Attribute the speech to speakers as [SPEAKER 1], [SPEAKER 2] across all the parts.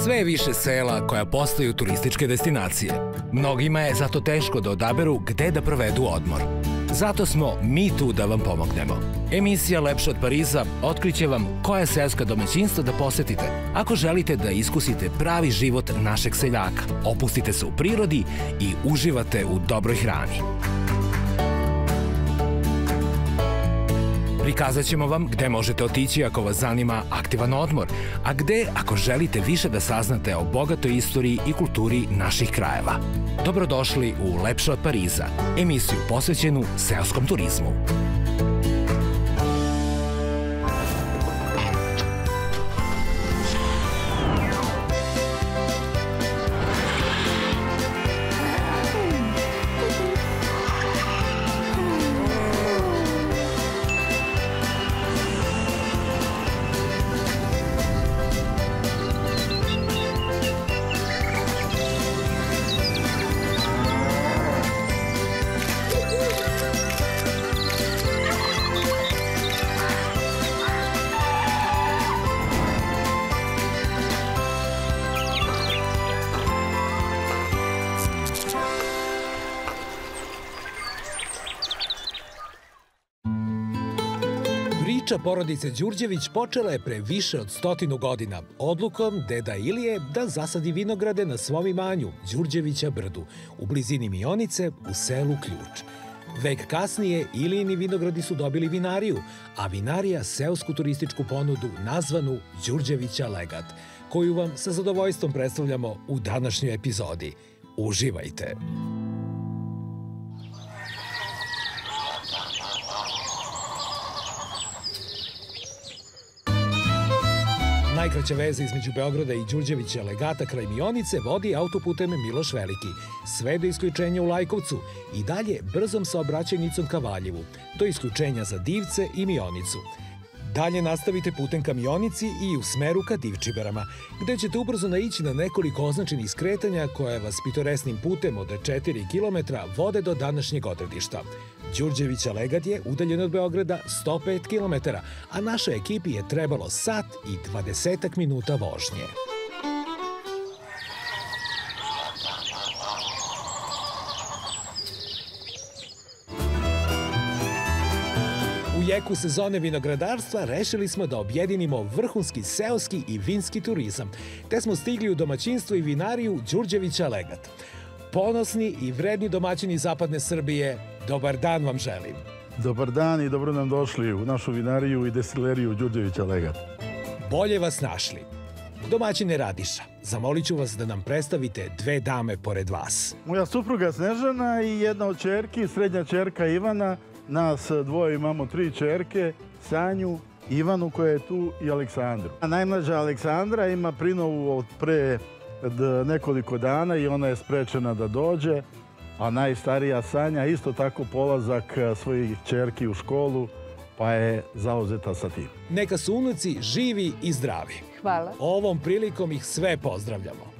[SPEAKER 1] Sve je više sela koja postaju turističke destinacije. Mnogima je zato teško da odaberu gde da provedu odmor. Zato smo mi tu da vam pomognemo. Emisija Lepše od Pariza otkriće vam koja seoska domaćinstva da posetite ako želite da iskusite pravi život našeg seljaka. Opustite se u prirodi i uživate u dobroj hrani. Prikazat ćemo vam gde možete otići ako vas zanima aktivan odmor, a gde ako želite više da saznate o bogatoj istoriji i kulturi naših krajeva. Dobrodošli u Lepše od Pariza, emisiju posvećenu seoskom turizmu. Priča porodice Đurđević počela je pre više od 100 godina odlukom deda Ilije da zasadi vinograde na svom imanju Đurđevića brdu u blizini Mionice u selu Ključ. Vek kasnije Ilijini vinogradi su dobili vinariju, a vinarija seosku turističku ponudu nazvanu Đurđevića legat, koju vam sa zadovoljstvom predstavljamo u današnjoj epizodi. Uživajte! Najkraća veza između Beograda i Đurđevića legata kraj Mionice vodi autoputem Miloš Veliki, sve do isključenja u Lajkovcu i dalje brzom saobraćajnicom ka Valjevu, do isključenja za Divce i Mionicu. Dalje nastavite putem ka Mionici i u smeru ka Divčibarama, gde ćete ubrzo naići na nekoliko označenih skretanja koje vas pitoresnim putem od 4 km vode do današnjeg odredišta. Đurđevića legat je udaljen od Beograda 105 km, a našoj ekipi je trebalo sat i 20 minuta vožnje. U jeku sezone vinogradarstva rešili smo da objedinimo vrhunski seoski i vinski turizam, te smo stigli u domaćinstvo i vinariju Đurđevića legat. Ponosni i vredni domaćini zapadne Srbije, dobar dan vam želim.
[SPEAKER 2] Dobar dan i dobro nam došli u našu vinariju i destileriju Đurđevića legat.
[SPEAKER 1] Bolje vas našli. Domaćine Radiša, zamolit ću vas da nam predstavite dve dame pored vas.
[SPEAKER 2] Moja supruga Snežana i jedna od ćerki, srednja ćerka Ivana. Nas dvoje imamo 3 ćerke, Sanju, Ivanu koja je tu i Aleksandru. A najmlađa Aleksandra ima prinovu od pre nekoliko dana i ona je sprečena da dođe, a najstarija Sanja isto tako polazak svojih ćerki u školu, pa je zauzeta sa tim.
[SPEAKER 1] Neka su unuci živi i zdravi.
[SPEAKER 3] Hvala.
[SPEAKER 1] Ovom prilikom ih sve pozdravljamo.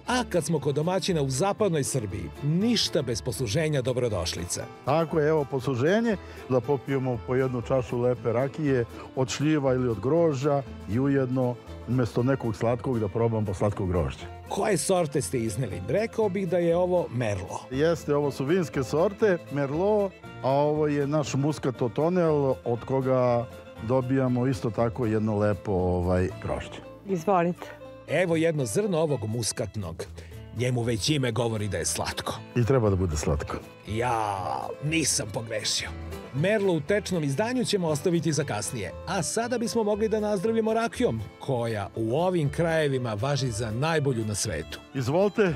[SPEAKER 1] A kad smo kod domaćina u zapadnoj Srbiji, ništa bez posluženja dobrodošlice.
[SPEAKER 2] Tako je, evo posluženje, da popijemo po jednu čašu lepe rakije od šljiva ili od grožđa i ujedno umjesto nekog slatkog da probamo slatko grožđe.
[SPEAKER 1] Koje sorte ste izneli? Rekao bih da je ovo Merlo.
[SPEAKER 2] Jeste, ovo su vinske sorte, Merlo, a ovo je naš Muscato Tonel, od koga dobijamo isto tako jedno lepo grožđe.
[SPEAKER 3] Izvolite.
[SPEAKER 1] Evo jedno zrno ovog muskatnog. Njemu već ime govori da je slatko.
[SPEAKER 2] I treba da bude slatko.
[SPEAKER 1] Ja nisam pogrešio. Merlo u tečnom izdanju ćemo ostaviti za kasnije. A sada bismo mogli da nazdravimo rakijom, koja u ovim krajevima važi za najbolju na svetu.
[SPEAKER 2] Izvolite,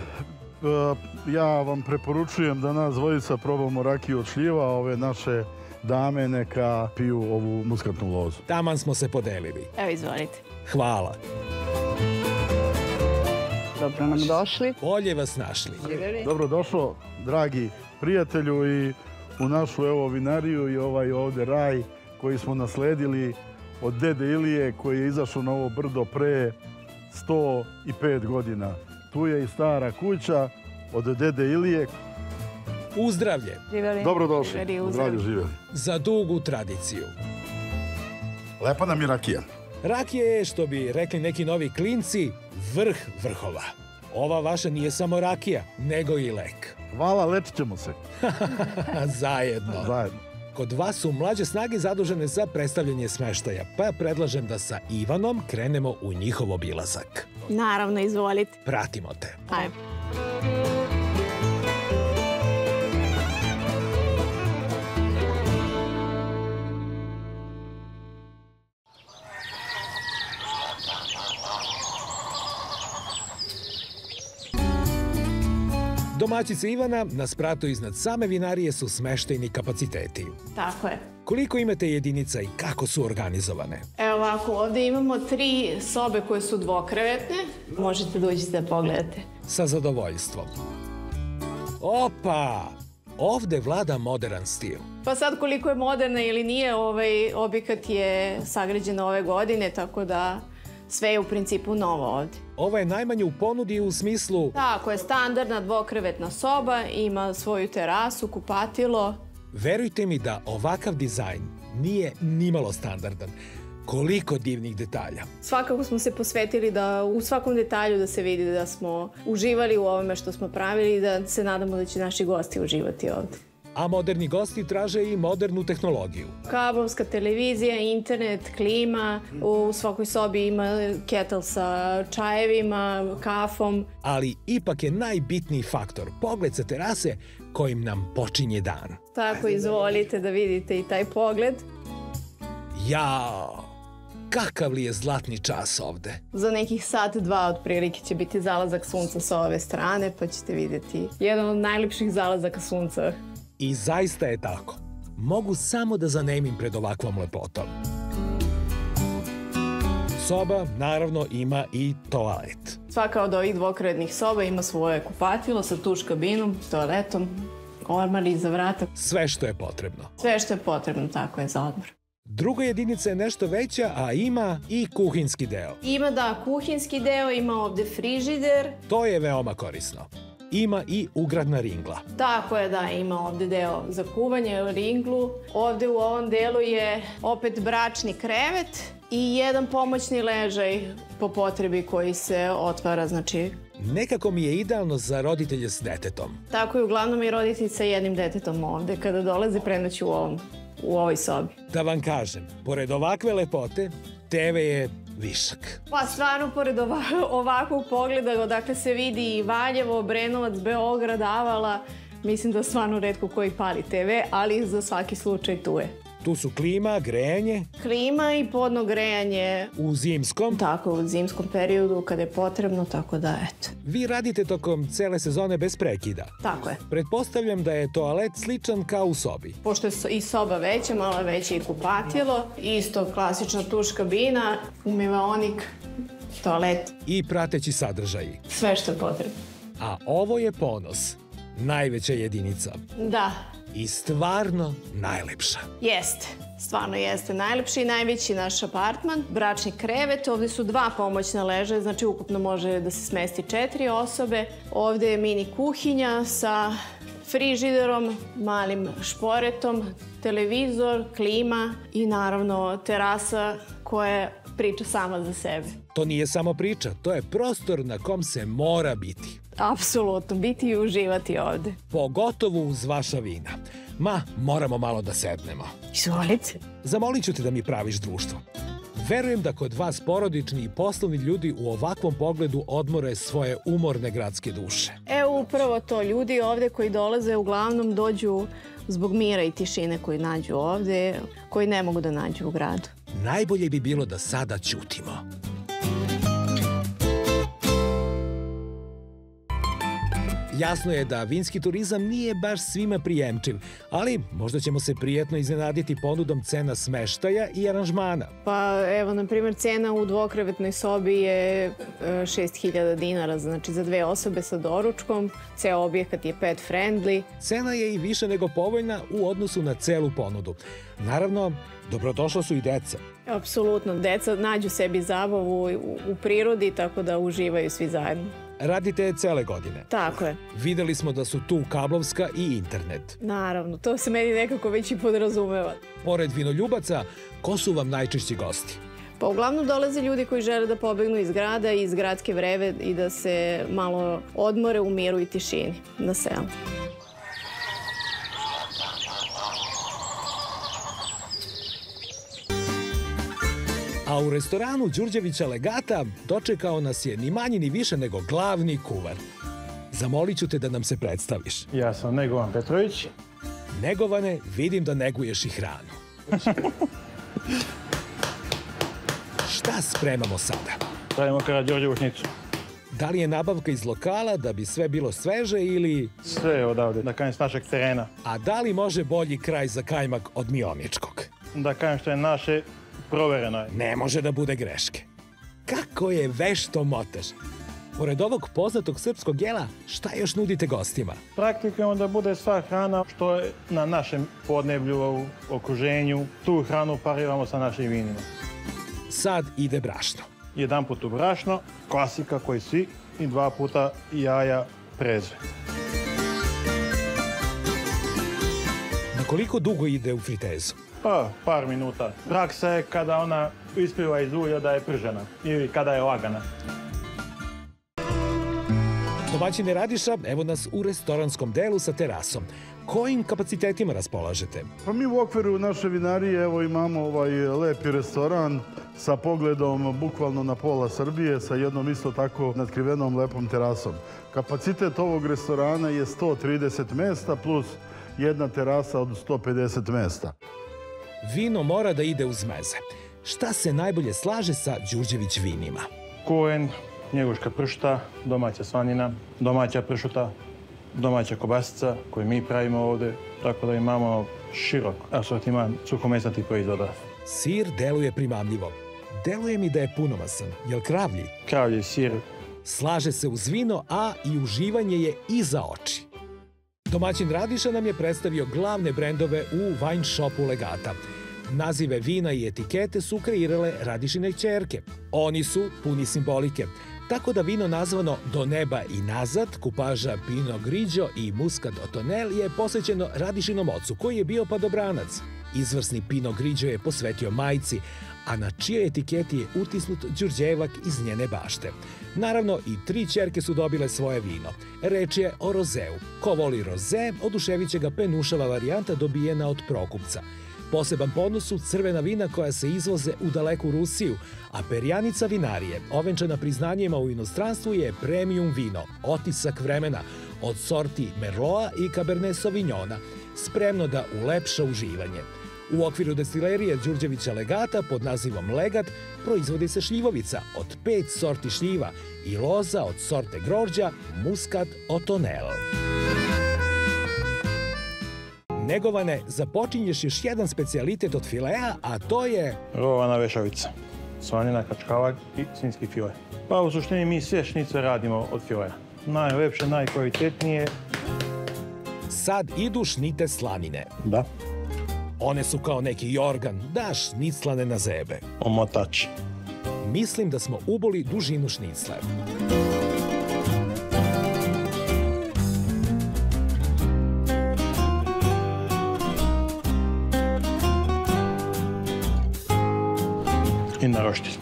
[SPEAKER 2] ja vam preporučujem da nas dvojica probamo rakiju od šljiva, a ove naše dame neka piju ovu muskatnu lozu.
[SPEAKER 1] Taman smo se podelili.
[SPEAKER 3] Evo, izvolite.
[SPEAKER 1] Hvala.
[SPEAKER 3] Dobro nam došli.
[SPEAKER 1] Bolje vas našli.
[SPEAKER 2] Dobrodošlo, dragi prijatelju, i u našu vinariju i ovaj ovde raj koji smo nasledili od dede Ilije, koji je izašao na ovo brdo pre 105 godina. Tu je i stara kuća od dede Ilije.
[SPEAKER 1] Uzdravlje.
[SPEAKER 3] Živjeli.
[SPEAKER 2] Dobrodošli. Zdravlje, živjeli.
[SPEAKER 1] Za dugu tradiciju.
[SPEAKER 2] Lepa nam je rakija.
[SPEAKER 1] Rakija je, što bi rekli neki novi klinci, vrh vrhova. Ova vaša nije samo rakija, nego i lek.
[SPEAKER 2] Hvala, lečit ćemo se.
[SPEAKER 1] Zajedno.
[SPEAKER 2] Zajedno.
[SPEAKER 1] Kod vas su mlađe snage zadužene za predstavljanje smeštaja, pa predlažem da sa Ivanom krenemo u njihov obilazak.
[SPEAKER 3] Naravno, izvolite.
[SPEAKER 1] Pratimo te.
[SPEAKER 3] Ajmo.
[SPEAKER 1] Domaćice Ivana, na spratu iznad same vinarije su smeštajni kapaciteti.
[SPEAKER 3] Tako je.
[SPEAKER 1] Koliko imate jedinica i kako su organizovane?
[SPEAKER 3] Evo ovako, ovdje imamo 3 sobe koje su dvokrevetne. Možete doći da pogledate.
[SPEAKER 1] Sa zadovoljstvom. Opa! Ovde vlada modern stil.
[SPEAKER 3] Pa sad koliko je moderna ili nije, ovaj objekat je sagrađen ove godine, tako da sve je u principu novo ovdje.
[SPEAKER 1] Ovo je najmanje u ponudi u smislu...
[SPEAKER 3] Tako je, standardna dvokrevetna soba, ima svoju terasu, kupatilo.
[SPEAKER 1] Verujte mi da ovakav dizajn nije nimalo standardan. Koliko divnih detalja.
[SPEAKER 3] Svakako smo se posvetili da u svakom detalju da se vidi da smo uživali u ovome što smo pravili i da se nadamo da će naši gosti uživati ovdje.
[SPEAKER 1] A moderni gosti traže i modernu tehnologiju.
[SPEAKER 3] Kablovska televizija, internet, klima, u svakoj sobi ima ketel sa čajevima, kafom.
[SPEAKER 1] Ali ipak je najbitniji faktor pogled sa terase kojim nam počinje dan.
[SPEAKER 3] Tako, izvolite da vidite i taj pogled.
[SPEAKER 1] Jao, kakav li je zlatni čas ovde.
[SPEAKER 3] Za nekih sat, 2 otprilike će biti zalazak sunca sa ove strane, pa ćete vidjeti jedan od najljepših zalazaka sunca.
[SPEAKER 1] I zaista je tako. Mogu samo da zanemim pred ovakvom lepotom. Soba, naravno, ima i toalet.
[SPEAKER 3] Svaka od ovih dvokrevetnih soba ima svoje kupatilo sa tuš kabinom, toaletom, ormar iza vrata.
[SPEAKER 1] Sve što je potrebno.
[SPEAKER 3] Sve što je potrebno, tako je, za odmor.
[SPEAKER 1] Druga jedinica je nešto veća, a ima i kuhinjski deo.
[SPEAKER 3] Ima, da, kuhinjski deo, ima ovde frižider.
[SPEAKER 1] To je veoma korisno. Ima i ugradna ringla.
[SPEAKER 3] Tako je, da, ima ovde deo za kuvanje, ringlu. Ovde u ovom delu je opet bračni krevet i jedan pomoćni ležaj po potrebi koji se otvara, znači...
[SPEAKER 1] Nekako mi je idealno za roditelje s detetom.
[SPEAKER 3] Tako je, uglavnom i roditelji sa jednim detetom ovde. Kada dolaze, prenoći u ovoj sobi.
[SPEAKER 1] Da vam kažem, pored ovakve lepote, TV je višak.
[SPEAKER 3] Pa stvarno, pored ovakvog pogleda, odakle se vidi i Valjevo, Obrenovac, Beograd, Avala, mislim da stvarno retko koji pali TV, ali za svaki slučaj tu je.
[SPEAKER 1] Tu su klima, grejanje.
[SPEAKER 3] Klima i podno grejanje.
[SPEAKER 1] U zimskom.
[SPEAKER 3] Tako, u zimskom periodu kada je potrebno, tako da eto.
[SPEAKER 1] Vi radite tokom cele sezone bez prekida.
[SPEAKER 3] Tako je.
[SPEAKER 1] Pretpostavljam da je toalet sličan kao u sobi.
[SPEAKER 3] Pošto je i soba veća, malo veće i kupatilo, isto klasična tuš kabina, umivaonik, toalet.
[SPEAKER 1] I prateći sadržaji.
[SPEAKER 3] Sve što je potrebno.
[SPEAKER 1] A ovo je ponos. Najveća jedinica.
[SPEAKER 3] Da.
[SPEAKER 1] I stvarno najlepša.
[SPEAKER 3] Jeste. Stvarno jeste najlepši i najveći naš apartman. Bračni krevet, ovdje su 2 pomoćna ležaja, znači ukupno može da se smesti 4 osobe. Ovdje je mini kuhinja sa frižiderom, malim šporetom, televizor, klima i naravno terasa koja priča sama za sebe.
[SPEAKER 1] To nije samo priča, to je prostor na kom se mora biti.
[SPEAKER 3] Apsolutno, biti i uživati ovde.
[SPEAKER 1] Pogotovo uz vaša vina. Ma, moramo malo da sednemo.
[SPEAKER 3] Izvolite.
[SPEAKER 1] Zamolit ću te da mi praviš društvo. Verujem da kod vas porodični i poslovni ljudi u ovakvom pogledu odmore svoje umorne gradske duše.
[SPEAKER 3] Evo upravo to, ljudi ovde koji dolaze uglavnom dođu zbog mira i tišine koji nađu ovde, koji ne mogu da nađu u gradu.
[SPEAKER 1] Najbolje bi bilo da sada ćutimo. Jasno je da vinski turizam nije baš svima prijemčiv, ali možda ćemo se prijetno iznenaditi ponudom cena smeštaja i aranžmana.
[SPEAKER 3] Pa evo, na primjer, cena u dvokrevetnoj sobi je 6.000 dinara, znači za 2 osobe sa doručkom. Ceo objekat je pet friendly.
[SPEAKER 1] Cena je i više nego povoljna u odnosu na celu ponudu. Naravno, dobrodošla su i deca.
[SPEAKER 3] Apsolutno, deca nađu sebi zabavu u prirodi, tako da uživaju svi zajedno.
[SPEAKER 1] Radite cele godine.
[SPEAKER 3] Tako je.
[SPEAKER 1] Videli smo da su tu kablovska i internet.
[SPEAKER 3] Naravno, to se meni nekako već i podrazumeva.
[SPEAKER 1] Pored vinoljubaca, ko su vam najčešći gosti?
[SPEAKER 3] Pa uglavnom dolaze ljudi koji žele da pobegnu iz grada i iz gradske vreve i da se malo odmore u miru i tišini na selu.
[SPEAKER 1] A u restoranu Đurđevića Legata dočekao nas je ni manje ni više nego glavni kuvar. Zamolit ću te da nam se predstaviš.
[SPEAKER 4] Ja sam Negovan Petrović.
[SPEAKER 1] Negovane, vidim da neguješ i hranu. Šta spremamo sada?
[SPEAKER 4] Pravimo Karađorđevu šnicu.
[SPEAKER 1] Da li je nabavka iz lokala da bi sve bilo sveže ili...
[SPEAKER 4] Sve odavde, da kažem s našeg terena.
[SPEAKER 1] A da li može bolji kraj za kajmak od Miomičkog?
[SPEAKER 4] Da kažem što je naše, provereno je.
[SPEAKER 1] Ne može da bude greške. Kako je vešto motaš? Pored ovog poznatog srpskog jela, šta još nudite gostima?
[SPEAKER 4] Praktikujemo da bude sva hrana što je na našem podneblju, u okruženju. Tu hranu pariramo sa našim vinima.
[SPEAKER 1] Sad ide brašno.
[SPEAKER 4] Jedan put u brašno, klasika koji svi, i 2 puta jaja prezve.
[SPEAKER 1] Na koliko dugo ide u fritezu?
[SPEAKER 4] Pa, par minuta. Praksa je kada ona ispliva iz ulja da je pržena ili kada je lagana.
[SPEAKER 1] Domaćine Radiša, evo nas u restoranskom delu sa terasom. Kojim kapacitetima raspolažete?
[SPEAKER 2] Pa mi u okviru naše vinarije evo imamo ovaj lepi restoran sa pogledom bukvalno na pola Srbije, sa jednom isto tako natkrivenom lepom terasom. Kapacitet ovog restorana je 130 mesta plus jedna terasa od 150 mesta.
[SPEAKER 1] Vino mora da ide uz meze. Šta se najbolje slaže sa Đurđević vinima?
[SPEAKER 4] Kulen, njeguška pršuta, domaća slanina, domaća pršuta, domaća kobasica koju mi pravimo ovde, tako da imamo širok asortiman suhomesnatih proizvoda.
[SPEAKER 1] Sir deluje primamljivo. Deluje mi da je punomasan. Jel kravlji?
[SPEAKER 4] Kravlji sir.
[SPEAKER 1] Slaže se uz vino, a i uživanje je i za oči. Domaćin Radiša nam je predstavio glavne brendove u wine shopu Legata. Nazive vina i etikete su kreirale Radišine ćerke. Oni su puni simbolike. Tako da vino nazvano Do neba i nazad, kupaža Pinot Grigio i Muscat Otonel je posvećeno Radišinom ocu, koji je bio padobranac. Izvrsni Pinot Grigio je posvetio majci, a na čijoj etiketi je utisnut Đurđevak iz njene bašte. Naravno, i 3 ćerke su dobile svoje vino. Reč je o rozeu. Ko voli roze, oduševit će ga penušava varijanta dobijena od Prokupca. Poseban bonus su crvena vina koja se izvoze u daleku Rusiju, a perjanica vinarije, ovenčana priznanjima u inostranstvu, je premium vino, otisak vremena, od sorti Merloa i Cabernet Sauvignona, spremno da ulepša uživanje. U okviru destilerije Đurđevića Legata pod nazivom Legat proizvodi se šljivovica od 5 sorti šljiva i loza od sorte grožđa Muscat Otonel. Negovane, započinješ još jedan specijalitet od filea, a to je...
[SPEAKER 4] Rovana vešavica, slanina, kačkavak i svinjski file. Pa u suštini mi sve šnice radimo od filea. Najlepše, najkvalitetnije.
[SPEAKER 1] Sad idu šnite slanine.
[SPEAKER 4] Da.
[SPEAKER 1] One su kao neki jorgan, daš šniclane na zebe.
[SPEAKER 4] Omotač.
[SPEAKER 1] Mislim da smo uboli dužinu šnicle.
[SPEAKER 4] I na roštilj.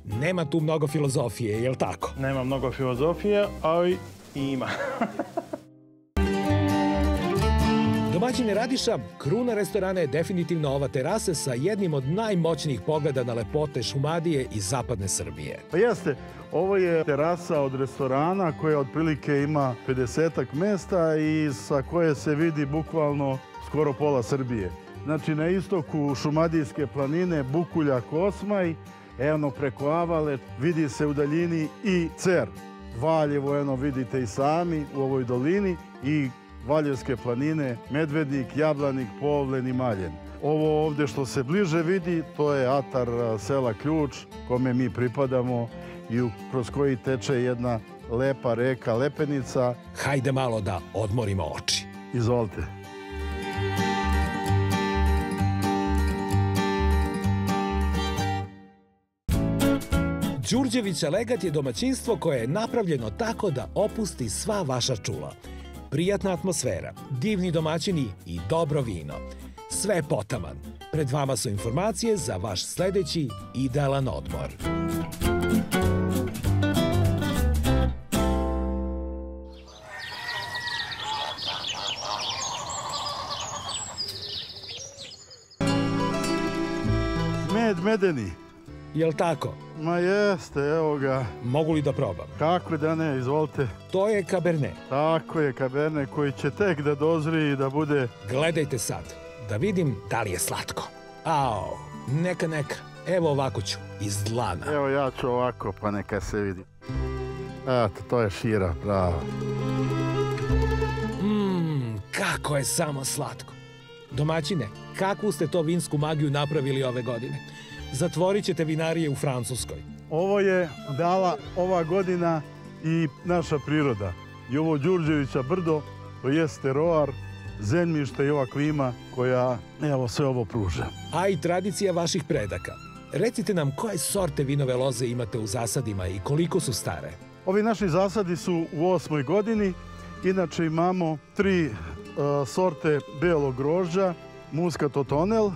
[SPEAKER 1] Nema tu mnogo filozofije, je li tako?
[SPEAKER 4] Nema mnogo filozofije, ali ima.
[SPEAKER 1] Domaćine Radiša, kruna restorana je definitivno ova terasa sa jednim od najmoćnijih pogleda na lepote Šumadije i zapadne Srbije.
[SPEAKER 2] Pa jeste, ovo je terasa od restorana koja otprilike ima 50-ak mesta i sa koje se vidi bukvalno skoro pola Srbije. Znači, na istoku Šumadijske planine, Bukulja, Kosmaj, eno preko Avale, vidi se u daljini i Cer. Valjevo, eno vidite i sami u ovoj dolini, i Valjevske planine, Medvednik, Jablanik, Povlen i Maljen. Ovo ovde što se bliže vidi, to je atar sela Ključ, kome mi pripadamo i kroz koji teče jedna lepa reka Lepenica.
[SPEAKER 1] Hajde malo da odmorimo oči.
[SPEAKER 2] Izvolite.
[SPEAKER 1] Đurđevića Legat je domaćinstvo koje je napravljeno tako da opusti sva vaša čula. Prijatna atmosfera, divni domaćini i dobro vino. Sve potaman. Pred vama su informacije za vaš sledeći idealan odmor.
[SPEAKER 2] Medeni.
[SPEAKER 1] Jel tako?
[SPEAKER 2] Ma jeste, evo ga.
[SPEAKER 1] Mogu li da probam?
[SPEAKER 2] Kako da ne, izvolite.
[SPEAKER 1] To je Cabernet.
[SPEAKER 2] Tako je, Cabernet koji će tek da dozri i da bude...
[SPEAKER 1] Gledajte sad, da vidim da li je slatko. Ao, neka. Evo ovako ću, iz dlana.
[SPEAKER 2] Evo ja ću ovako, pa neka se vidi. Eto, to je šira, pravo.
[SPEAKER 1] Kako je samo slatko. Domaćine, kakvu ste to vinsku magiju napravili ove godine? Zatvorit ćete vinarije u Francuskoj.
[SPEAKER 2] Ovo je dala ova godina i naša priroda. I ovo Đurđevića brdo, to jest teroar, zemljište i ova klima koja, evo, sve ovo pruža.
[SPEAKER 1] A i tradicija vaših predaka. Recite nam koje sorte vinove loze imate u zasadima i koliko su stare?
[SPEAKER 2] Ovi naši zasadi su u 8. godini. Inače imamo 3 sorte belog grožđa, Muscato Tonel,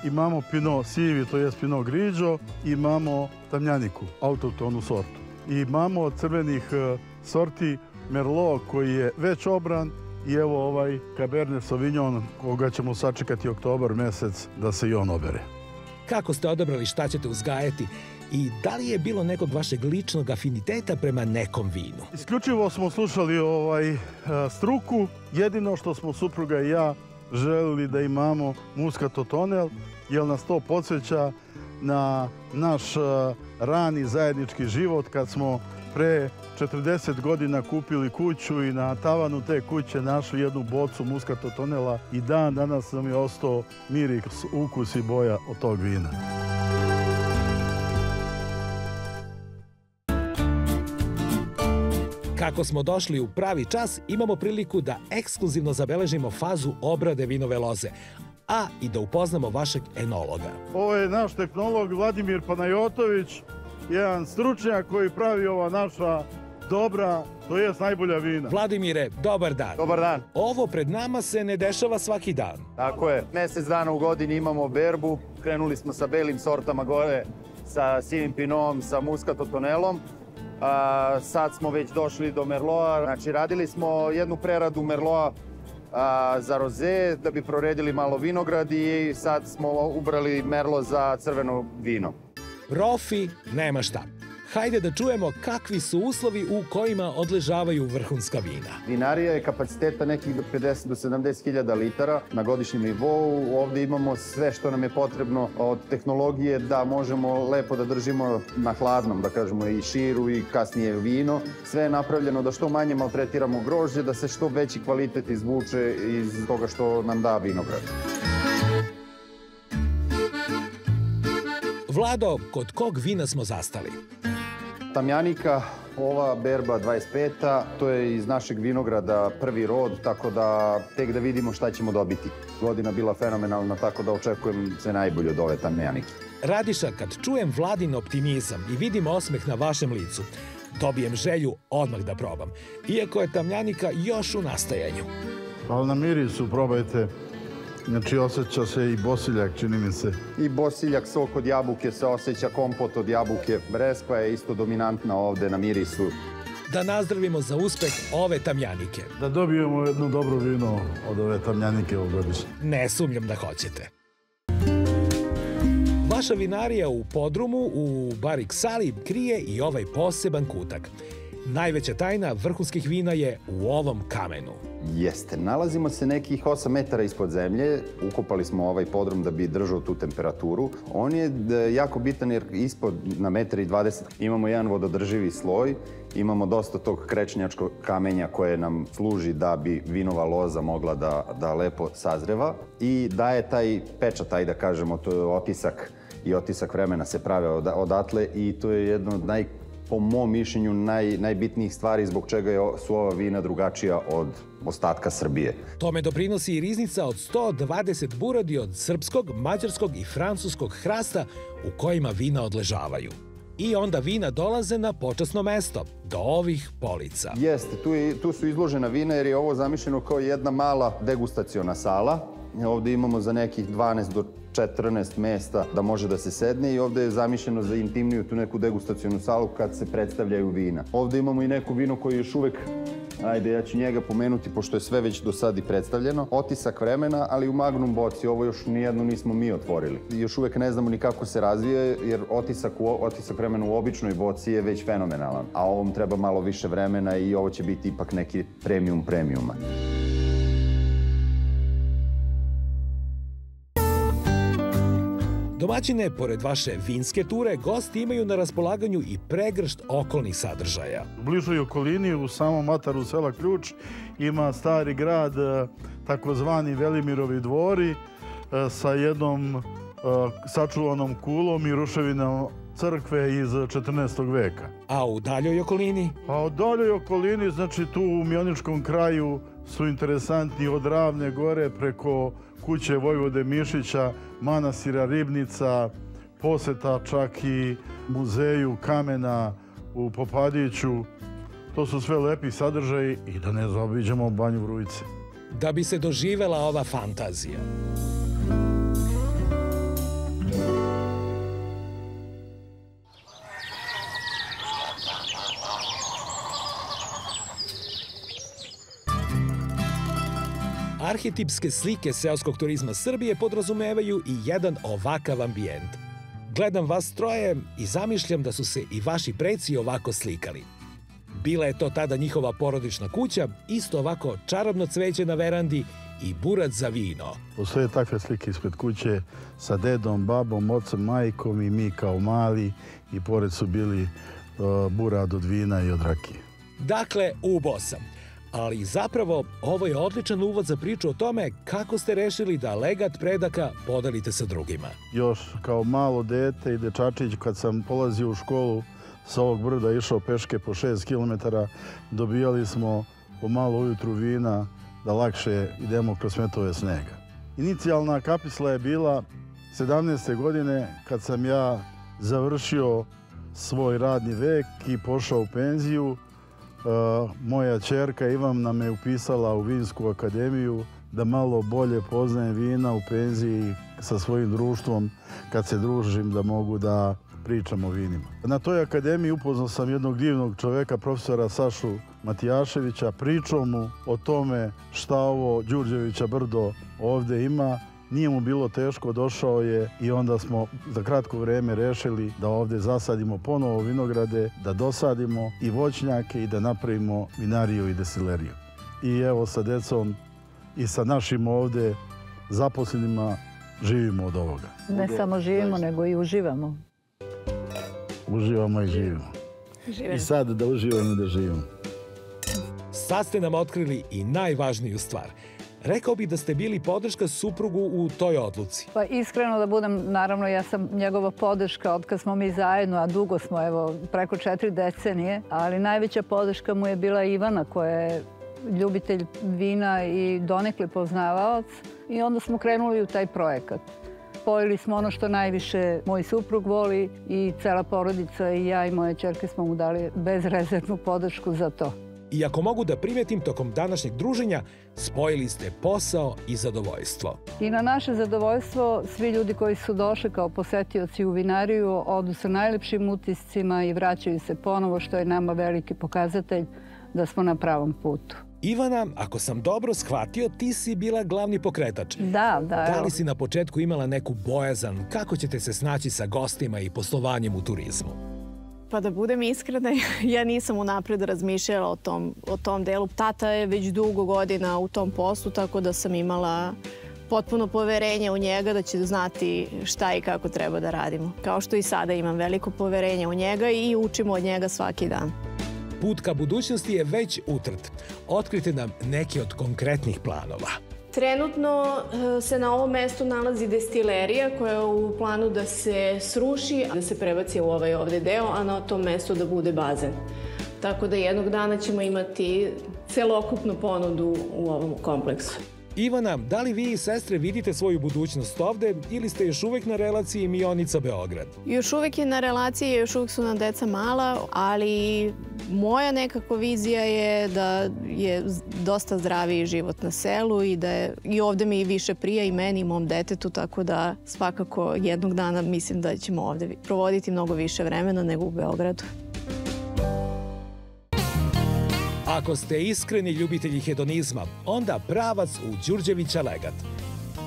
[SPEAKER 2] imamo Pinot sivi, to je Pinot Grigio, imamo tamjaniku, autohtonu sortu. I imamo od crvenih sorti Merlot koji je već obran i evo ovaj Cabernet Sauvignon koga ćemo sačekati oktobar mesec da se i on obere.
[SPEAKER 1] Kako ste odabrali šta ćete uzgajati i da li je bilo nekog vašeg ličnog afiniteta prema nekom vinu?
[SPEAKER 2] Isključivo smo slušali struku, jedino što smo supruga i ja želeli da imamo Muscato Tonel, jer nas to podsjeća na naš rani zajednički život kad smo pre 40 godina kupili kuću i na tavanu te kuće našli jednu bocu Muscato Tonela i dan danas nam je ostao miris, ukus i boja od tog vina.
[SPEAKER 1] Kako smo došli u pravi čas, imamo priliku da ekskluzivno zabeležimo fazu obrade vinove loze, a i da upoznamo vašeg enologa.
[SPEAKER 2] Ovo je naš tehnolog Vladimir Panajotović, jedan stručnjak koji pravi ova naša dobra, to jest najbolja vina.
[SPEAKER 1] Vladimire, dobar dan.
[SPEAKER 5] Dobar dan.
[SPEAKER 1] Ovo pred nama se ne dešava svaki dan.
[SPEAKER 5] Tako je. Mesec dana u godini imamo berbu. Krenuli smo sa belim sortama gore, sa sivim pinotom, sa Muscato Tonelom. Sad smo već došli do Merlota. Znači, radili smo jednu preradu Merlota za roze, da bi proredili malo vinograd i sad smo ubrali Merlot za crveno vino.
[SPEAKER 1] Profi, nema šta. Hajde da čujemo kakvi su uslovi u kojima odležavaju vrhunska vina.
[SPEAKER 5] Vinarija je kapaciteta nekih 50 do 70 hiljada litara na godišnjem nivou. Ovde imamo sve što nam je potrebno od tehnologije da možemo lepo da držimo na hladnom, da kažemo i širu i kasnije vino. Sve je napravljeno da što manje maltretiramo grožđe, da se što veći kvalitet izvuče iz toga što nam da vinograd.
[SPEAKER 1] Vlado, kod kog vina smo zastali?
[SPEAKER 5] Tamjanika, ova berba 25-a, to je iz našeg vinograda prvi rod, tako da tek da vidimo šta ćemo dobiti. Godina bila fenomenalna, tako da očekujem sve najbolje od ove tamjanike.
[SPEAKER 1] Radiša, kad čujem Vladin optimizam i vidim osmeh na vašem licu, dobijem želju odmah da probam, iako je tamjanika još u nastajanju.
[SPEAKER 2] Ali na mirisu probajte. Znači, osjeća se i bosiljak, čini mi se.
[SPEAKER 5] I bosiljak, sok od jabuke se osjeća, kompot od jabuke. Breskva je isto dominantna ovde na mirisu.
[SPEAKER 1] Da nazdravimo za uspeh ove tamjanike.
[SPEAKER 2] Da dobijemo jedno dobro vino od ove tamjanike ovogodišnje.
[SPEAKER 1] Ne sumnjam da hoćete. Vaša vinarija u podrumu u Barik Sali krije i ovaj poseban kutak. Najveća tajna vrhunskih vina je u ovom kamenu.
[SPEAKER 5] Jeste. Nalazimo se nekih 8 metara ispod zemlje. Ukopali smo ovaj podrum da bi držao tu temperaturu. On je jako bitan jer ispod na 1,20 m imamo jedan vododrživi sloj. Imamo dosta tog krečnjačkog kamenja koje nam služi da bi vinova loza mogla da lepo sazreva. I daje taj pečat, taj da kažemo, to je otisak i otisak vremena se prave odatle i to je jedno od po mom mišljenju, najbitnijih stvari zbog čega su ova vina drugačija od ostatka Srbije.
[SPEAKER 1] Tome doprinosi i riznica od 120 buradi od srpskog, mađarskog i francuskog hrasta u kojima vina odležavaju. I onda vina dolaze na počasno mesto, do ovih polica.
[SPEAKER 5] Jeste, tu su izložena vina jer je ovo zamišljeno kao jedna mala degustaciona sala. Ovde imamo za nekih 12 do 14 mesta da može da se sedne i ovde je zamišljeno za intimniju tu neku degustacionu salu kad se predstavljaju vina. Ovde imamo i neko vino koje još uvek, ajde, ja ću njega pomenuti, pošto je sve već do sad i predstavljeno. Otisak vremena, ali u Magnum boci. Ovo još nijedno nismo mi otvorili. Još uvek ne znamo ni kako se razvije, jer otisak vremena u običnoj boci je već fenomenalan. A ovom treba malo više vremena i ovo će biti ipak neki premium premiuma.
[SPEAKER 1] Domaćine, pored vaše vinske ture, gosti imaju na raspolaganju i pregršt okolnih sadržaja.
[SPEAKER 2] U bližoj okolini, u samom ataru sela Ključ, ima stari grad, takozvani Velimirovi dvori, sa jednom sačuvanom kulom i ruševinom crkve iz 14. veka.
[SPEAKER 1] A u daljoj okolini?
[SPEAKER 2] A u daljoj okolini, znači tu u Mioničkom kraju, su interesantni od Ravne gore preko kuće Vojvode Mišića, manastira Ribnica, poseta čak i muzeju kamena u Popadiću. To su sve lepi sadržaji i da ne zaobiđemo Banju Vrujce.
[SPEAKER 1] Da bi se doživela ova fantazija. Arhetipske slike seoskog turizma Srbije podrazumevaju i jedan ovakav ambijent. Gledam vas troje i zamišljam da su se i vaši preci ovako slikali. Bila je to tada njihova porodična kuća, isto ovako čarobno cveće na verandi i burac za vino.
[SPEAKER 2] Postoje takve slike ispred kuće sa dedom, babom, ocem, majkom i mi kao mali i pored su bili burad od vina i od rakije.
[SPEAKER 1] Dakle, ubo sam. Ali zapravo, ovo je odličan uvod za priču o tome kako ste rešili da legat predaka podelite sa drugima.
[SPEAKER 2] Još kao malo dete i dečačić, kad sam polazio u školu sa ovog brda, išao peške po 6 km, dobijali smo po malo ujutru vina da lakše idemo kroz smetove snega. Inicijalna kapisla je bila 17. godine kad sam ja završio svoj radni vek i pošao u penziju. Moja ćerka Ivana me upisala u Vinsku akademiju da malo bolje poznajem vina u penziji sa svojim društvom, kad se družim da mogu da pričam o vinima. Na toj akademiji upoznao sam jednog divnog čoveka, profesora Sašu Matijaševića, pričao mu o tome šta ovo Đurđevića brdo ovde ima. Nije mu bilo teško, došao je i onda smo za kratko vreme rešili da ovde zasadimo ponovo vinograde, da dosadimo i voćnjake i da napravimo vinariju i destileriju. I evo sa decom i sa našim ovde zaposlenima živimo od ovoga.
[SPEAKER 6] Ne samo živimo, nego i uživamo.
[SPEAKER 2] Uživamo i živimo. I sad da uživamo i da živimo.
[SPEAKER 1] Sad ste nam otkrili i najvažniju stvar. Rekao bih da ste bili podrška suprugu u toj odluci.
[SPEAKER 6] Pa iskreno da budem, naravno ja sam njegova podrška od kad smo mi zajedno, a dugo smo, evo, preko 4 decenije, ali najveća podrška mu je bila Ivana koja je ljubitelj vina i donekle poznavaoc i onda smo krenuli u taj projekat. Spojili smo ono što najviše moj suprug voli i cela porodica i ja i moje ćerke smo mu dali bezrezervnu podršku za to.
[SPEAKER 1] I ako mogu da primetim, tokom današnjeg druženja spojili ste posao i zadovoljstvo.
[SPEAKER 6] I na naše zadovoljstvo svi ljudi koji su došli kao posetioci u vinariju odu sa najlepšim utiscima i vraćaju se ponovo, što je nama veliki pokazatelj da smo na pravom putu.
[SPEAKER 1] Ivana, ako sam dobro shvatio, ti si bila glavni pokretač.
[SPEAKER 6] Da.
[SPEAKER 1] Da li si na početku imala neku bojazan kako ćete se snaći sa gostima i poslovanjem u turizmu?
[SPEAKER 3] Pa da budem iskrena, ja nisam unapred razmišljala o tom delu. Tata je već dugo godina u tom poslu, tako da sam imala potpuno poverenje u njega da će znati šta i kako treba da radimo. Kao što i sada imam veliko poverenje u njega i učimo od njega svaki dan.
[SPEAKER 1] Put ka budućnosti je već utrt. Otkrite nam neke od konkretnih planova.
[SPEAKER 3] Trenutno se na ovom mestu nalazi destilerija koja je u planu da se sruši, da se prebaci u ovaj ovde deo, a na tom mestu da bude bazen. Tako da jednog dana ćemo imati celokupnu ponudu u ovom kompleksu.
[SPEAKER 1] Ivana, da li vi i sestre vidite svoju budućnost ovde ili ste još uvek na relaciji Mionica-Beograd?
[SPEAKER 3] Još uvek je na relaciji, još uvek su nam deca mala, ali moja nekako vizija je da je dosta zdraviji život na selu i da je i ovde mi više prija i meni i mom detetu, tako da svakako jednog dana mislim da ćemo ovde provoditi mnogo više vremena nego u Beogradu.
[SPEAKER 1] Ako ste iskreni ljubitelji hedonizma, onda pravac u Đurđevića Legat.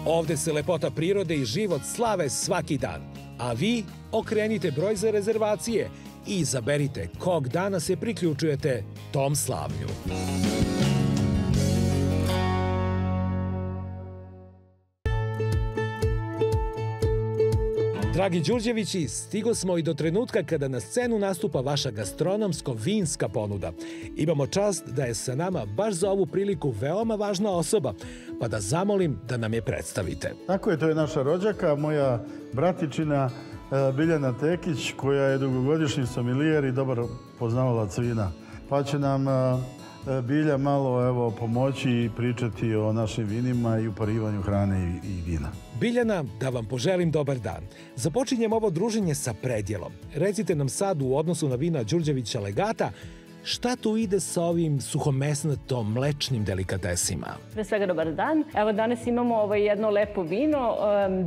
[SPEAKER 1] Ovde se lepota prirode i život slave svaki dan. A vi okrenite broj za rezervacije i izaberite kog dana se priključujete tom slavlju. Dragi Đurđevići, stigo smo i do trenutka kada na scenu nastupa vaša gastronomsko-vinska ponuda. Imamo čast da je sa nama baš za ovu priliku veoma važna osoba, pa da zamolim da nam je predstavite.
[SPEAKER 2] Tako je, to je naša rođaka, moja bratičina Biljana Tekić, koja je dugogodišnji somelijer i dobar poznavalac vina. Pa će nam Bilja malo pomoći i pričati o našim vinima i uparivanju hrane i vina.
[SPEAKER 1] Biljana, da vam poželim dobar dan. Započinjem ovo druženje sa predjelom. Recite nam sad u odnosu na vina Đurđevića Legata, šta tu ide sa ovim suhomesnatom mlečnim delikatesima?
[SPEAKER 7] Pre svega dobar dan. Evo danas imamo jedno lepo vino,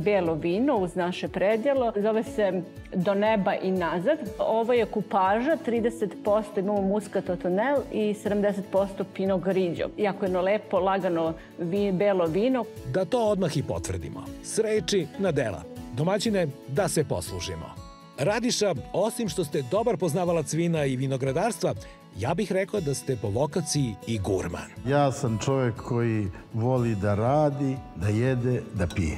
[SPEAKER 7] belo vino uz naše predjelo. Zove se Do neba i nazad. Ovo je kupaža, 30% imamo Muscato Tonel i 70% Pinot Grigio. Jako je lepo, lagano belo vino.
[SPEAKER 1] Da to odmah i potvrdimo. S reči na dela. Domaćine, da se poslužimo. Radiša, osim što ste dobar poznavalac vina i vinogradarstva, ja bih rekao da ste po vokaciji i gurman.
[SPEAKER 2] Ja sam čovjek koji voli da radi, da jede, da pije.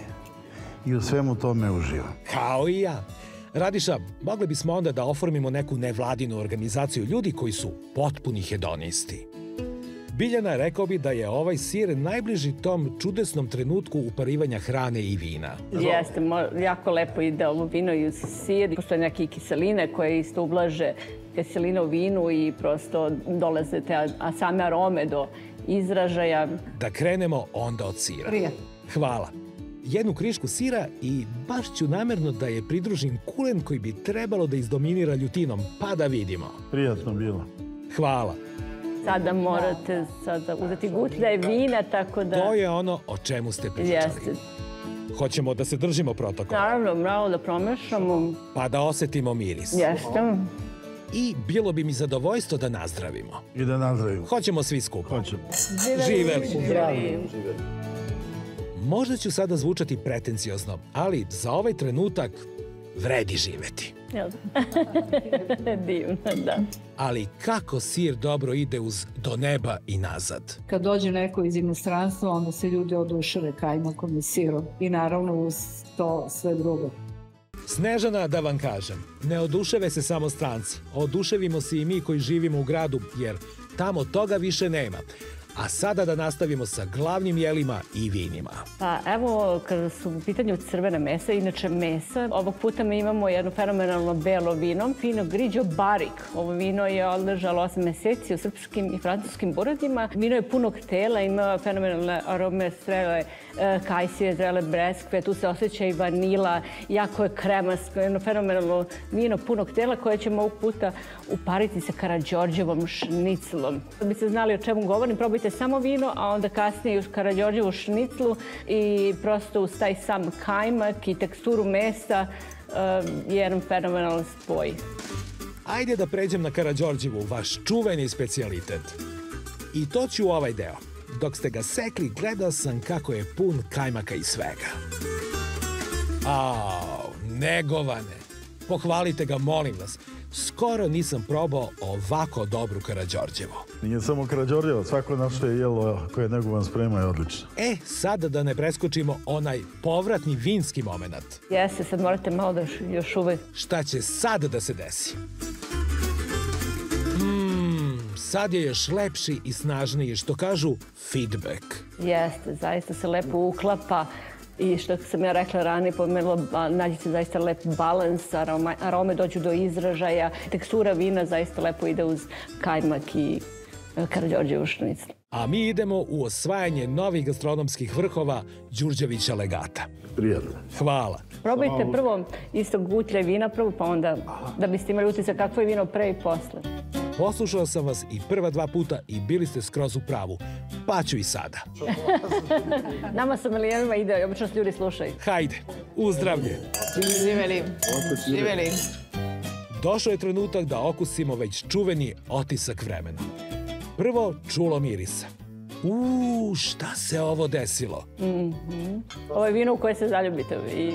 [SPEAKER 2] I u svemu tome uživam.
[SPEAKER 1] Kao i ja. Radiša, mogli bismo onda da oformimo neku nevladinu organizaciju ljudi koji su potpuni hedonisti. Biljana, rekao bi da je ovaj sir najbliži tom čudesnom trenutku uparivanja hrane i vina.
[SPEAKER 7] Jeste, jako lepo ide ovo vino i uz sir. Postoje neke kiseline koje isto ublaže kiseline u vinu i prosto dolaze te same arome do izražaja.
[SPEAKER 1] Da krenemo onda od sira. Hvala. Jednu krišku sira i baš ću namerno da je pridružim kulen koji bi trebalo da izdominira ljutinom, pa da vidimo.
[SPEAKER 2] Prijatno bilo.
[SPEAKER 1] Hvala.
[SPEAKER 7] Sada morate uzeti gutlje vina, tako da...
[SPEAKER 1] To je ono o čemu ste pričali.
[SPEAKER 7] Jeste.
[SPEAKER 1] Hoćemo da se držimo protokola.
[SPEAKER 7] Naravno, malo da promešamo.
[SPEAKER 1] Pa da osetimo miris.
[SPEAKER 7] Jeste.
[SPEAKER 1] I bilo bi mi zadovoljstvo da nazdravimo.
[SPEAKER 2] I da nazdravimo.
[SPEAKER 1] Hoćemo svi skupa.
[SPEAKER 2] Hoćemo.
[SPEAKER 1] Živeli. Možda ću sada zvučati pretenciozno, ali za ovaj trenutak vredi živeti.
[SPEAKER 7] Divno, da.
[SPEAKER 1] Ali kako sir dobro ide uz Do neba i nazad.
[SPEAKER 8] Kad dođe neko iz inostranstva, onda se ljudi oduševe kajmakom i sirom. I naravno uz to sve drugo.
[SPEAKER 1] Snežana, da vam kažem, ne oduševe se samo stranci. Oduševimo se i mi koji živimo u gradu, jer tamo toga više nema. A sada da nastavimo sa glavnim jelima i vinima.
[SPEAKER 7] Pa evo, kada su u pitanju crvena mesa, inače mesa, ovog puta mi imamo jedno fenomenalno belo vino, Pinot Grigio Barik. Ovo vino je odležalo 8 meseci u srpskim i francuskim buradima. Vino je punog tela, ima fenomenalne arome strele kajsije, zrele breskve, tu se osjeća i vanila, jako je kremasko, jedno fenomenalno vino punog tela koje ćemo ovog puta upariti sa Karađorđevom šniclom. Da biste znali o čemu govorim, probajte samo vino, a onda kasnije uz Karađorđevu šniclu i prosto uz taj sam kajmak i teksturu mesa jedan fenomenalan spoj.
[SPEAKER 1] Ajde da pređem na Karađorđevu, vaš čuveni specijalitet. I to ću u ovaj deo. Dok ste ga sekli, gledao sam kako je pun kajmaka i svega. Negovane. Pohvalite ga, molim vas. Skoro nisam probao ovako dobru Karađorđevu.
[SPEAKER 2] Nije samo Karađorđeva, svako naše jelo koje negovan sprema je odlično.
[SPEAKER 1] Sada da ne preskočimo onaj povratni vinski moment.
[SPEAKER 7] Jeste, sad morate malo da još uvek...
[SPEAKER 1] Šta će sad da se desi? Sad je još lepši i snažniji, što kažu, feedback.
[SPEAKER 7] Jeste, zaista se lepo uklapa i što sam ja rekla ranije, pomenula, nađe se zaista lep balans, arome dođu do izražaja, tekstura vina zaista lepo ide uz kajmak i Karađorđevu šniclu.
[SPEAKER 1] A mi idemo u osvajanje novih gastronomskih vrhova Đurđevića Legata.
[SPEAKER 2] Prijatno.
[SPEAKER 1] Hvala.
[SPEAKER 7] Probajte prvo istog gutlja i vina prvo, pa onda da biste imali utisak kakvo je vino pre i posle.
[SPEAKER 1] Poslušao sam vas i prva 2 puta i bili ste skroz u pravu. Pa ću i sada.
[SPEAKER 7] Nama sa milijenima ide, i obično se ljudi slušaju.
[SPEAKER 1] Hajde, uzdravlje.
[SPEAKER 3] Živeli. Živeli.
[SPEAKER 1] Došao je trenutak da okusimo već čuveni otisak vremena. Prvo čulo mirisa. Šta se ovo desilo?
[SPEAKER 7] Ovo je vino u koje se zaljubite i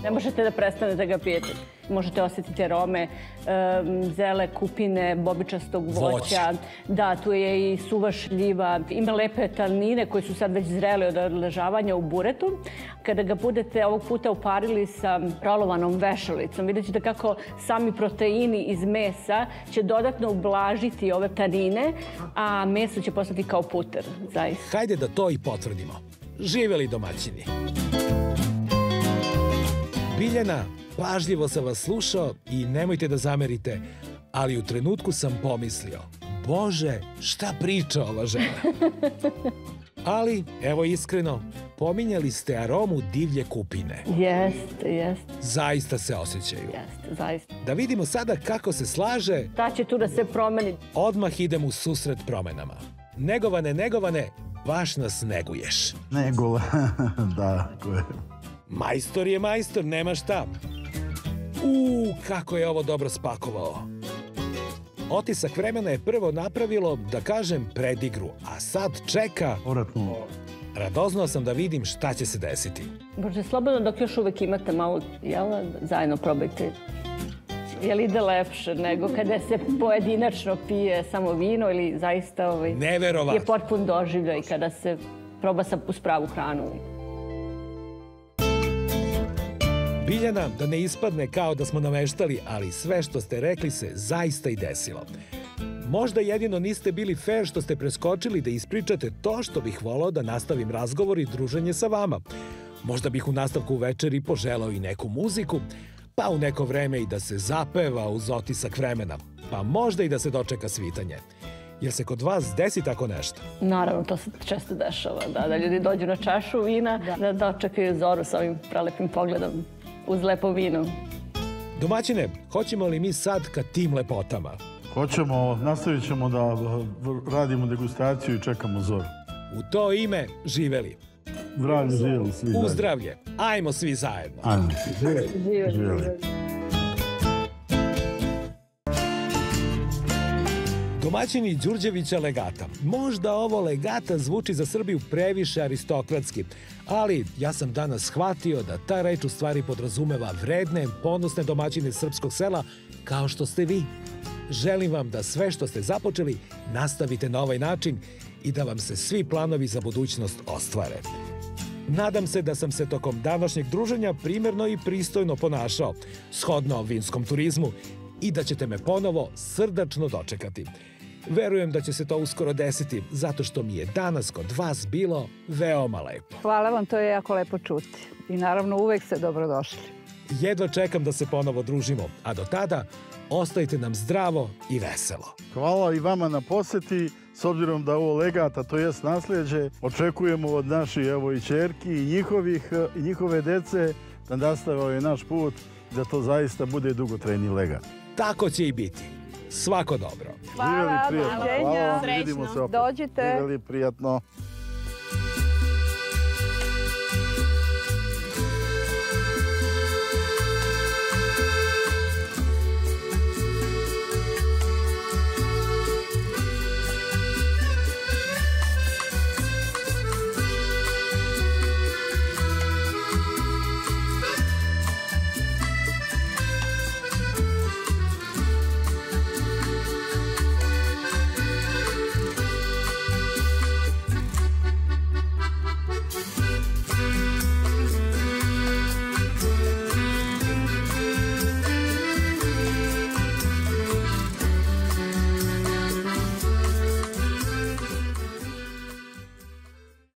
[SPEAKER 7] ne možete da prestanete da ga pijete. Možete osjetiti arome zele, kupine, bobičastog voća. Da, tu je i suva šljiva. Ima lepe tanine koje su sad već zrele od odležavanja u buretu. Kada ga budete ovog puta uparili sa rolovanom vešalicom, vidjet ćete kako sami proteini iz mesa će dodatno ublažiti ove tanine, a meso će postati kao puter, zaista.
[SPEAKER 1] Hajde da to i potvrdimo. Živeli domaćini. Biljana, pažljivo sam vas slušao i nemojte da zamerite, ali u trenutku sam pomislio, Bože, šta priča ova žena? Ali, evo iskreno, pominjali ste aromu divlje kupine.
[SPEAKER 7] Jeste.
[SPEAKER 1] Zaista se osjećaju.
[SPEAKER 7] Jeste, zaista.
[SPEAKER 1] Da vidimo sada kako se slaže.
[SPEAKER 7] Ta će tu da se promeni.
[SPEAKER 1] Odmah idem u susret promenama. Negovane, baš nas neguješ.
[SPEAKER 2] Negola, da, koje.
[SPEAKER 1] Majstor je majstor, nema šta. Kako je ovo dobro spakovao. Otisak vremena je prvo napravilo, da kažem, predigru, a sad čeka...
[SPEAKER 2] Povratno.
[SPEAKER 1] Radoznao sam da vidim šta će se desiti.
[SPEAKER 7] Možete slobodno dok još uvek imate malo jela, zajedno probajte. Jel ide lepše nego kada se pojedinačno pije samo vino ili zaista
[SPEAKER 1] Neverovatno.
[SPEAKER 7] je potpun doživljaj kada se proba uz pravu hranu.
[SPEAKER 1] Biljana, da ne ispadne kao da smo nameštali, ali sve što ste rekli se zaista i desilo. Možda jedino niste bili fair što ste preskočili da ispričate to što bih volao da nastavim razgovor i druženje sa vama. Možda bih u nastavku večeri poželao i neku muziku, pa u neko vreme i da se zapeva uz otisak vremena, pa možda i da se dočeka svitanje. Jel se kod vas desi tako nešto?
[SPEAKER 7] Naravno, to se često dešava, da ljudi dođu na čašu vina, da dočekaju zoru sa ovim prelepim pogledom uz lepo vino.
[SPEAKER 1] Domaćine, hoćemo li mi sad ka tim lepotama?
[SPEAKER 2] Hoćemo, nastavit ćemo da radimo degustaciju i čekamo zoru.
[SPEAKER 1] U to ime živeli.
[SPEAKER 2] Zdravlje, živeli svi zajedno.
[SPEAKER 1] U zdravlje. Ajmo svi zajedno.
[SPEAKER 2] Ajmo. Živeli.
[SPEAKER 1] Domaćini Đurđevića Legata. Možda ovo Legata zvuči za Srbiju previše aristokratski, ali ja sam danas shvatio da ta reč u stvari podrazumeva vredne, ponosne domaćine srpskog sela kao što ste vi. Želim vam da sve što ste započeli nastavite na ovaj način i da vam se svi planovi za budućnost ostvare. Nadam se da sam se tokom današnjeg druženja primjerno i pristojno ponašao, shodno vinskom turizmu, i da ćete me ponovo srdačno dočekati. Verujem da će se to uskoro desiti, zato što mi je danas kod vas bilo veoma lepo.
[SPEAKER 6] Hvala vam, to je jako lepo čuti. I naravno uvek ste dobrodošli.
[SPEAKER 1] Jedva čekam da se ponovo družimo, a do tada ostajte nam zdravo i veselo.
[SPEAKER 2] Hvala i vama na poseti. S obzirom da ovo Legata, to jest nasljeđe, očekujemo od naših i ćerki i njihove dece da nastave naš put, da to zaista bude dugotrajni Legat.
[SPEAKER 1] Tako će i biti. Svako dobro.
[SPEAKER 6] Hvala,
[SPEAKER 2] Vidimo se opet.
[SPEAKER 6] Dođite.
[SPEAKER 2] Živeli, prijatno.